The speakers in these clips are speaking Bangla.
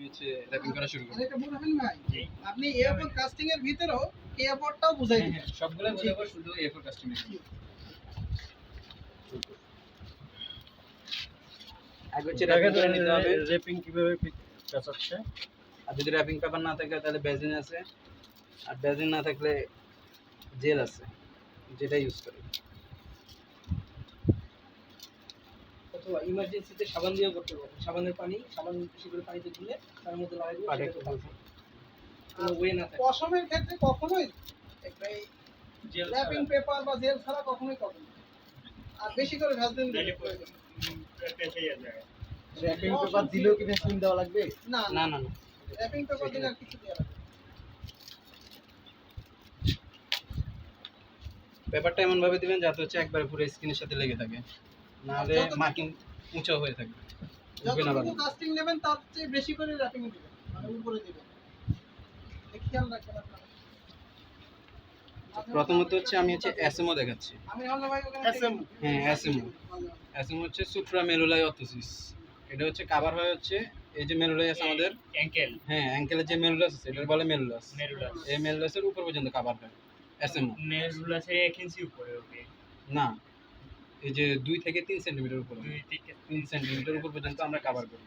হচ্ছে র‍্যাপিং করা শুরু করব। এটা বুঝাবেন ভাই আপনি A4 কাস্টিং এর ভিতরেও A4 টাও বুঝাই দিবেন। সবগুলো বুঝাবো শুধু A4 কাস্টিং এর। আগে হচ্ছে র‍্যাপিং করে নিতে হবে। র‍্যাপিং কিভাবে পেঁচাচ্ছে? আর যদি র‍্যাপিং পেপার না থাকে তাহলে বেজিন আছে, আর বেজিন না থাকলে জেল আছে, যেটা ইউজ করে। অথবা ইমার্জেন্সিতে সাবান দিয়েও করতে পারেন। সাবানের পানি, সাবান বেশি করে পানিতে দিলে তার মধ্যে লাগাই দিলে কোনো ওয়ে না থাকে। পশমের ক্ষেত্রে কখনোই এই জেল র‍্যাপিং পেপার বা জেল ছাড়া কখনোই করবেন না। আর বেশি করে ভ্যাসলিন দিলে প্রয়োজন। র‍্যাপিং পেপার দিলেও কি ভ্যাসলিন দেওয়া লাগবে? না না না না, র‍্যাপিং পেপার দিলে আর কিছু দেওয়া লাগবে না। পেপারটা এমন ভাবে দিবেন যাতে হচ্ছে একবারে পুরো স্কিনের সাথে লেগে থাকে, নাহলে মার্কিং উঁচু হয়ে থাকবে। উঠবে না যতটুকু ভালো। কাস্টিং নেবেন তার চেয়ে বেশি করে র‍্যাপিং দিবেন, মানে উপরে দিবেন। খেয়াল রাখবেন আপনারা। প্রথমত হচ্ছে আমি হচ্ছে এসএমও দেখাচ্ছি। আমি হলো ভাই ওখানে SMO? হ্যাঁ এসএমও। এসএমও হচ্ছে সুপ্রা মেলুলাই অর্থোসিস। এটা হচ্ছে কভার হয় হচ্ছে এই যে মেলুলাই আছে আমাদের অ্যাঙ্কেল হ্যাঁ অ্যাঙ্কেলের যে মেলুলাস আছে এটা বলে মেলুলাস। মেরুলাস এই মেলুলাসের উপর পর্যন্ত কভার হয় এসএমও। মেরুলাসের 1 ইঞ্চি উপরে হবে না, এই যে 2 থেকে 3 সেন্টিমিটার উপরে, 2 থেকে 3 সেন্টিমিটার উপর পর্যন্ত আমরা কভার করি।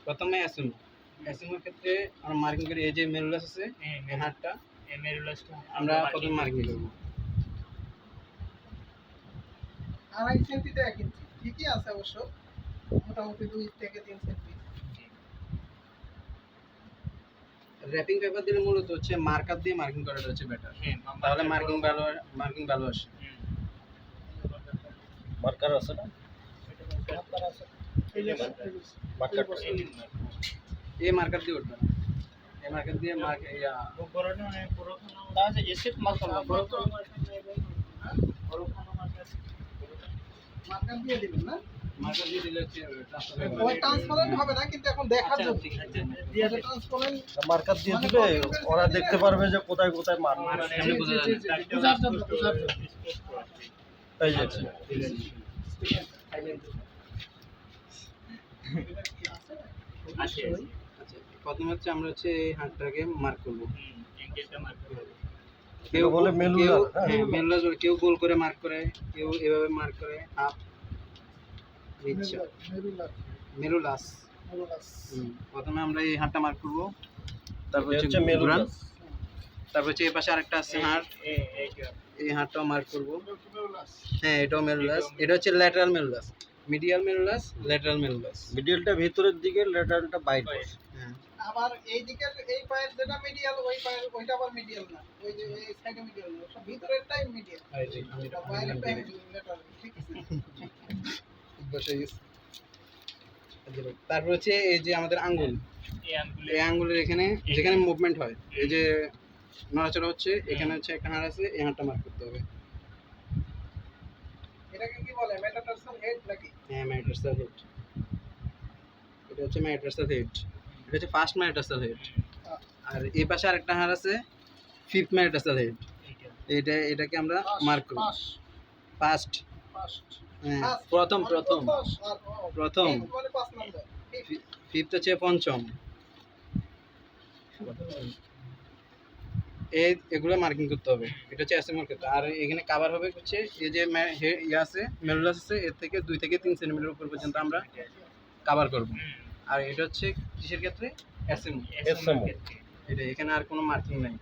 প্রথমে এসএমও। এসএমওর ক্ষেত্রে আমরা মার্কিং করি এই যে মেলুলাস আছে এই হাড়টা এই মেরুলাসটা আমরা প্রথমে মার্কিং করব। 2.5 সেন্টিতে 1 ইঞ্চি ঠিকই আছে অবশ্য, মোটামুটি 2 থেকে 3 সেন্টি। র‍্যাপিং পেপার দিলে মূলত হচ্ছে মার্কার দিয়ে মার্কিং করাটা হচ্ছে বেটার, তাহলে মার্কিং ভালো আসে। মার্কার আছে না? এই যে মার্কার এই মার্কার দিয়ে উঠবে না, এই মার্কার দিয়ে মার্ক ইয়া বড়টা মানে পুরো না আছে এসেট মার্কার না বড় তো মার্কার দিয়ে দিবেন না, মার্কার দিয়ে দিলে হচ্ছে ওই ট্রান্সপারেন্ট হবে না কিন্তু এখন দেখার আচ্ছা, জন্য ঠিক আছে। দিয়ে ট্রান্সপারেন্ট মার্কার দিয়ে দিলে ওরা দেখতে পারবে যে কোথায় কোথায় মার্ক। সামনে বোঝা যাবে না। বুঝার জন্য এই যে আছে আচ্ছা, প্রথমে হচ্ছে আমরা হচ্ছে এই হাতটাকে মার্ক করব। অ্যাঙ্কেলটা মার্ক করে কেউ বলে মেলুলার, হ্যাঁ। হ্যাঁ মেলুলাস বলে, কেউ গোল করে মার্ক করে, কেউ এভাবে মার্ক করে হাফ নিচে মেলুলাস। প্রথমে আমরা এই হাতটা মার্ক করব, তারপর হচ্ছে হচ্ছে মেলুলাস। মেলুলাস, তারপর হচ্ছে এই পাশে আরেকটা আছে হাড়, এইটা এই হাড়টাও মার্ক করব। হ্যাঁ এটাও মেলুলাস, এটা হচ্ছে lateral malleolus, medial malleolus, lateral malleolus. মিডিয়ালটা ভিতরের দিকে, ল্যাটারালটা বাইরে। হ্যাঁ আবার এই দিকের এই পায়ের যেটা মিডিয়াল ওই পায়ের ওইটা আবার মিডিয়াল না, ওই যে এই সাইডে মিডিয়াল না, সব ভিতরেরটাই মিডিয়াল, এই যে আমি এটা বাইরেরটাই লেটারাল। ঠিক আছে, বসে গেছে। তারপর হচ্ছে এই যে আমাদের আঙ্গুল, এই আঙ্গুলে এই আঙ্গুলের এখানে যেখানে মুভমেন্ট হয়, এই যে নড়াচড়া হচ্ছে, এখানে হচ্ছে একটা হাড় আছে, এই হাড়টা মার্ক করতে হবে। এটাকে কি বলে মেটাটার্সাল হেড নাকি? হ্যাঁ ম্যাটার্সাল হেড, এটা হচ্ছে ম্যাটার্সাল হেড, এটা হচ্ছে ফার্স্ট ম্যাটার্সাল হেড। আর এই পাশে আরেকটা হাড় আছে ফিফথ ম্যাটার্সাল হেড, এইটা এটাকে আমরা মার্ক করব। ফার্স্ট ফার্স্ট হ্যাঁ প্রথম প্রথম প্রথম, মানে 5 নাম্বার। ফিফথ হচ্ছে পঞ্চম। এগুলো মার্কিং করতে হবে, এটা হচ্ছে এসএমওর ক্ষেত্রে। আর এখানে কভার হবে হচ্ছে এই যে ইয়ে আছে মেলুলাস আছে, এর থেকে 2 থেকে 3 সেন্টিমিটার উপর পর্যন্ত আমরা কভার করব। আর এটা হচ্ছে কিসের ক্ষেত্রে? এসএমও। SMO। এটা এখানে আর কোনো মার্কিং নাই।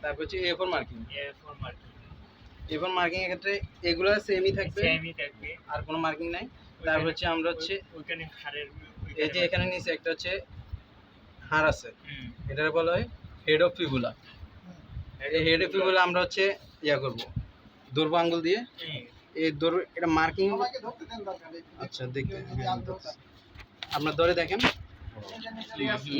তারপর হচ্ছে এ4 মার্কিং। এরপর মার্কিং এ4 মার্কিং এর ক্ষেত্রে এগুলো সেমই থাকবে, সেমই থাকবে। আর কোনো মার্কিং নাই। তারপর হচ্ছে আমরা হচ্ছে ওইখানে হাড়ের এই যে এখানে নিচে একটা হচ্ছে হাড় আছে, এটার বলা হয় হেড অফ ফিবুলা। এই হেড অফ ফিবুলা আমরা হচ্ছে ইয়া করব ধরবো আঙ্গুল দিয়ে, এই ধরো এটা মার্কিং। সবাইকে ধরতে দেন দরকার নেই। আচ্ছা দেখতে যদি হ্যাঁ, আগ্রহ থাকে। আপনার ধরে দেখেন,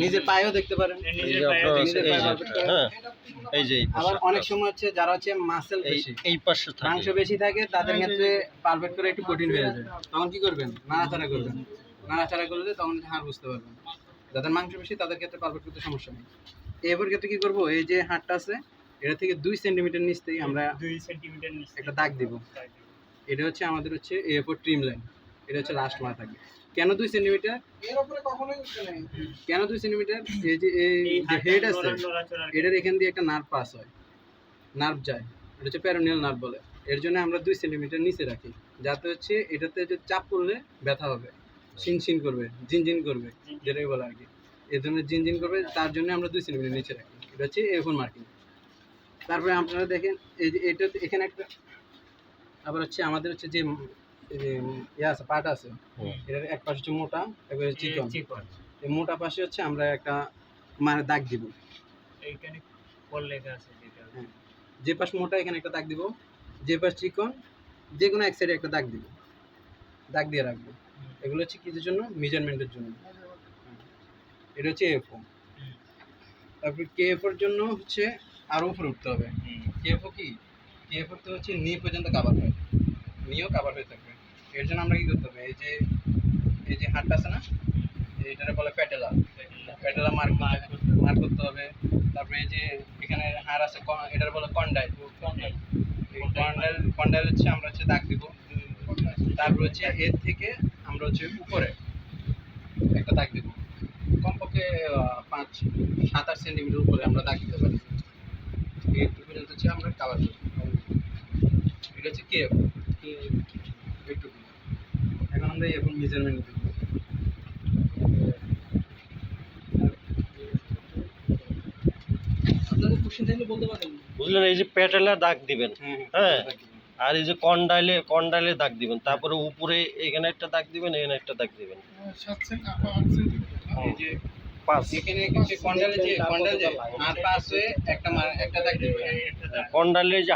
নিজের পায়েও দেখতে পারেন। এই নিজের যে পায়ে আপনার নিজের এই পায়ে যে, করবেন। হ্যাঁ এটা কি এই যে এই আবার পাশে অনেক সময় হচ্ছে যারা হচ্ছে মাসেল এই বেশি, এই পাশে মাংস থাকে। বেশি থাকে, তাদের ক্ষেত্রে পালপেট করে একটু কঠিন হয়ে যায়। তখন কি করবেন? নাড়াচাড়া করবেন, নাড়াচাড়া করলে তখন হাড় বুঝতে পারবেন। যাদের মাংস বেশি তাদের ক্ষেত্রে পালপেট করতে সমস্যা নেই। এবার ক্ষেত্রে কি করব, এই যে হাড়টা আছে এটা থেকে 2 সেন্টিমিটার নিচ থেকে আমরা 2 সেন্টিমিটার নিচে একটা দাগ দিব। এটা হচ্ছে আমাদের হচ্ছে A4 ট্রিম লাইন, এটা হচ্ছে লাস্ট মাথা থাকে। কেন 2 সেন্টিমিটার? এর উপরে কখনোই উঠবে না। কেন 2 সেন্টিমিটার? এই যে হেড আছে, এটার এখান দিয়ে একটা নার্ভ পাস হয়, নার্ভ যায়, এটা হচ্ছে প্যারোনিয়াল নার্ভ বলে। এর জন্য আমরা 2 সেন্টিমিটার নিচে রাখি, যাতে হচ্ছে এটাতে যে চাপ পড়লে ব্যথা হবে, শিনশিন করবে, জিনজিন করবে, যেটাই বলে আর কি, এই ধরনের জিনজিন করবে, তার জন্য আমরা 2 সেন্টিমিটার নিচে রাখি। এটা হচ্ছে এরকম মার্কিং। তারপরে আপনারা দেখেন এই যে এটা এখানে একটা, আবার হচ্ছে আমাদের হচ্ছে যে ইয়ে আছে, পার্ট আছে, এটার এক পাশ হচ্ছে মোটা, একবার চিকন। এই মোটা পাশে হচ্ছে আমরা একটা মানে দাগ দিব, এইখানে কল লেখা আছে যেটা। হ্যাঁ, যে পাশ মোটা এখানে একটা দাগ দিব, যে পাশ চিকন যে কোনো এক সাইডে একটা দাগ দিব, দাগ দিয়ে রাখবো। এগুলো হচ্ছে কিসের জন্য? মেজারমেন্টের জন্য। এটা হচ্ছে এফও। তারপর কেএফওর জন্য হচ্ছে আরও উপরে উঠতে হবে। কেএফও কি? কেএফও তো হচ্ছে নি পর্যন্ত কাভার হয়, নিও কাভার হয়ে থাকবে। এর জন্য আমরা কি করতে হবে? এই যে হাড়টা আছে না, এটারে বলে প্যাটেলা, প্যাটেলা মার্ক করতে হবে। তারপরে এই যে এখানে হাড় আছে, এটার বলে কন্ডাইল, কন্ডাইল হচ্ছে আমরা হচ্ছে দাগ দিব। তারপর হচ্ছে এর থেকে আমরা হচ্ছে উপরে একটা দাগ দিব, কমপক্ষে 5-7-8 সেন্টিমিটার উপরে আমরা দাগ দিতে পারি। এইটুকু পর্যন্ত হচ্ছে আমরা কাভার করি। এটা হচ্ছে কেএফ, এইটুকু। এখন আমরা এখন মেজারমেন্ট দিব। আপনাদের কোশ্চেন থাকলে বলতে পারেন। বুঝলেন? এই যে প্যাটেলা দাগ দিবেন, হ্যাঁ, আর এই যে কন্ডাইলে দাগ দিবেন, তারপরে উপরে এখানে একটা দাগ দিবেন, এখানে একটা দাগ দিবেন। এই যে 5 এখানে যে কন্ডাইলে যে আর পাশে একটা দাগ দিবেন। কন্ডাইলে যে